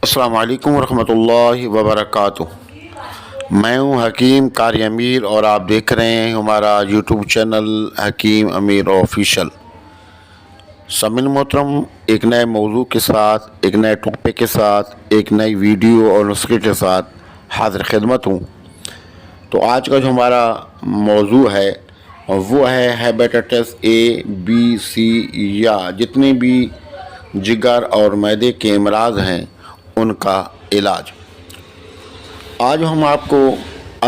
السلام علیکم ورحمۃ اللہ وبرکاتہ۔ میں ہوں حکیم قاری امیر اور آپ دیکھ رہے ہیں ہمارا یوٹیوب چینل حکیم امیر آفیشل۔ سامعین محترم، ایک نئے موضوع کے ساتھ، ایک نئے ٹاپک کے ساتھ، ایک نئی ویڈیو اور نسخے کے ساتھ حاضر خدمت ہوں۔ تو آج کا جو ہمارا موضوع ہے وہ ہے ہیپیٹائٹس اے بی سی یا جتنے بھی جگر اور معدے کے امراض ہیں ان کا علاج۔ آج ہم آپ کو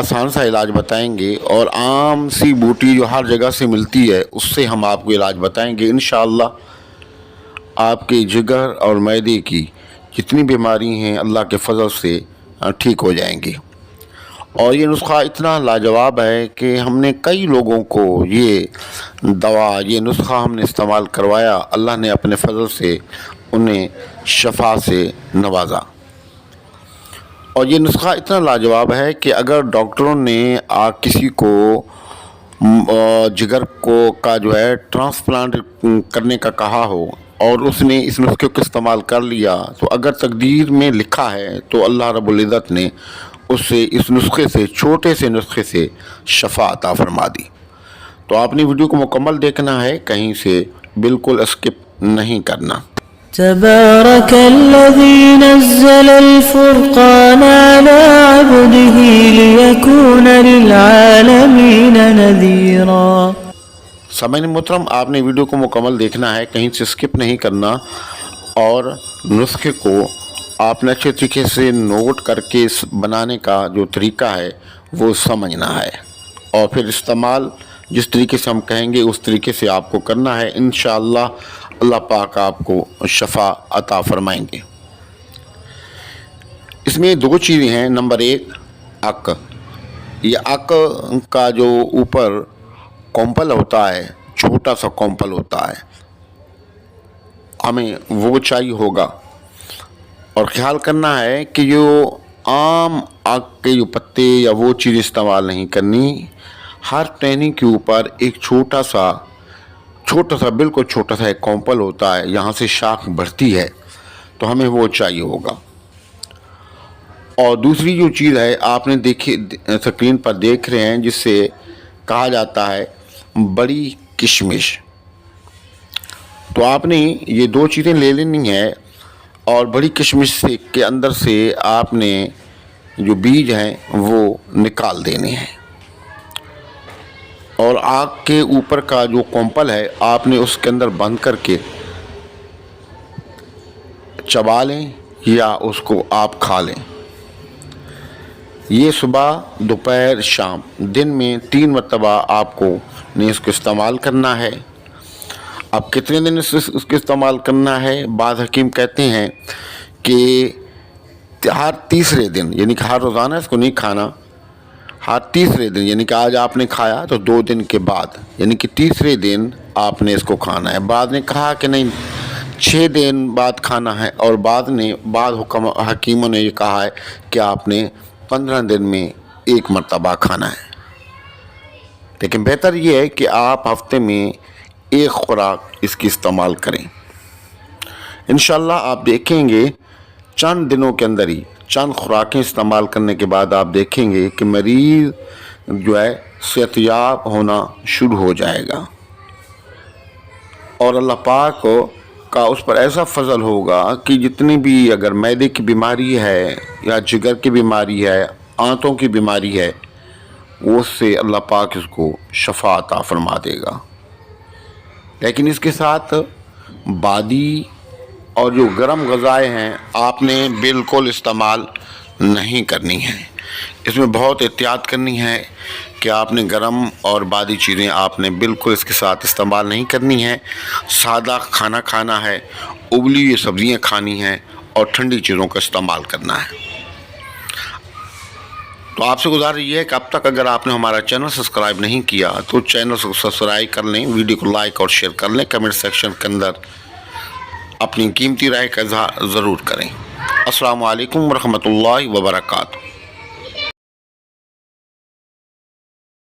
آسان سا علاج بتائیں گے اور عام سی بوٹی جو ہر جگہ سے ملتی ہے اس سے ہم آپ کو علاج بتائیں گے۔ انشاءاللہ آپ کے جگر اور معدے کی جتنی بیماری ہیں اللہ کے فضل سے ٹھیک ہو جائیں گی۔ اور یہ نسخہ اتنا لاجواب ہے کہ ہم نے کئی لوگوں کو یہ نسخہ ہم نے استعمال کروایا، اللہ نے اپنے فضل سے انہیں شفا سے نوازا۔ اور یہ نسخہ اتنا لاجواب ہے کہ اگر ڈاکٹروں نے کسی کو جگر کا جو ہے ٹرانسپلانٹ کرنے کا کہا ہو اور اس نے اس نسخے کو استعمال کر لیا تو اگر تقدیر میں لکھا ہے تو اللہ رب العزت نے اسے اس نسخے سے، چھوٹے سے نسخے سے شفا عطا فرما دی۔ تو آپ نے ویڈیو کو مکمل دیکھنا ہے، کہیں سے بالکل اسکپ نہیں کرنا۔ تبارك الذي نزل الفرقان على عبده ليكون للعالمين نذيرا۔ سامعین محترم، آپ نے ویڈیو کو مکمل دیکھنا ہے، کہیں سے اسکپ نہیں کرنا اور نسخے کو آپ نے اچھے طریقے سے نوٹ کر کے بنانے کا جو طریقہ ہے وہ سمجھنا ہے اور پھر استعمال جس طریقے سے ہم کہیں گے اس طریقے سے آپ کو کرنا ہے۔ انشاءاللہ اللہ پاک آپ کو شفا عطا فرمائیں گے۔ اس میں دو چیزیں ہیں۔ نمبر ایک، اک۔ یہ اک کا جو اوپر کومپل ہوتا ہے، چھوٹا سا کومپل ہوتا ہے، ہمیں وہ چاہیے ہوگا۔ اور خیال کرنا ہے کہ جو عام اک کے جو پتے یا وہ چیز استعمال نہیں کرنی۔ ہر ٹہنی کے اوپر ایک چھوٹا سا بالکل چھوٹا سا ایک کومپل ہوتا ہے، یہاں سے شاخ بڑھتی ہے، تو ہمیں وہ چاہیے ہوگا۔ اور دوسری جو چیز ہے آپ نے دیکھی اسکرین پر دیکھ رہے ہیں، جس سے کہا جاتا ہے بڑی کشمش۔ تو آپ نے یہ دو چیزیں لے لینی ہے اور بڑی کشمش کے اندر سے آپ نے جو بیج ہیں وہ نکال دینے ہیں۔ اور آگ کے اوپر کا جو کومپل ہے آپ نے اس کے اندر بند کر کے چبا لیں یا اس کو آپ کھا لیں۔ یہ صبح، دوپہر، شام، دن میں 3 مرتبہ آپ کو اس کو استعمال کرنا ہے۔ اب کتنے دن اس کو استعمال کرنا ہے؟ بعض حکیم کہتے ہیں کہ ہر تیسرے دن، یعنی کہ ہر روزانہ اس کو نہیں کھانا، ہر تیسرے دن، یعنی کہ آج آپ نے کھایا تو 2 دن کے بعد، یعنی کہ تیسرے دن آپ نے اس کو کھانا ہے۔ بعد نے کہا کہ نہیں 6 دن بعد کھانا ہے، اور بعض حکیموں نے یہ کہا ہے کہ آپ نے 15 دن میں 1 مرتبہ کھانا ہے۔ لیکن بہتر یہ ہے کہ آپ ہفتے میں 1 خوراک اس کی استعمال کریں۔ انشاءاللہ آپ دیکھیں گے چند دنوں کے اندر ہی، چند خوراکیں استعمال کرنے کے بعد آپ دیکھیں گے کہ مریض جو ہے صحت یاب ہونا شروع ہو جائے گا، اور اللہ پاک کا اس پر ایسا فضل ہوگا کہ جتنی بھی اگر معدے کی بیماری ہے یا جگر کی بیماری ہے، آنتوں کی بیماری ہے، اس سے اللہ پاک اس کو شفا عطا فرما دے گا۔ لیکن اس کے ساتھ بادی اور جو گرم غذائیں ہیں آپ نے بالکل استعمال نہیں کرنی ہیں۔ اس میں بہت احتیاط کرنی ہے کہ آپ نے گرم اور بادی چیزیں آپ نے بالکل اس کے ساتھ استعمال نہیں کرنی ہیں۔ سادہ کھانا کھانا ہے، ابلی ہوئی سبزیاں کھانی ہیں اور ٹھنڈی چیزوں کا استعمال کرنا ہے۔ تو آپ سے گزارش یہ ہے کہ اب تک اگر آپ نے ہمارا چینل سبسکرائب نہیں کیا تو چینل کو سبسکرائب کر لیں، ویڈیو کو لائک اور شیئر کر لیں، کمنٹ سیکشن کے اندر اپنی قیمتی رائے کا اظہار ضرور کریں۔ السلام علیکم ورحمۃ اللہ وبرکاتہ۔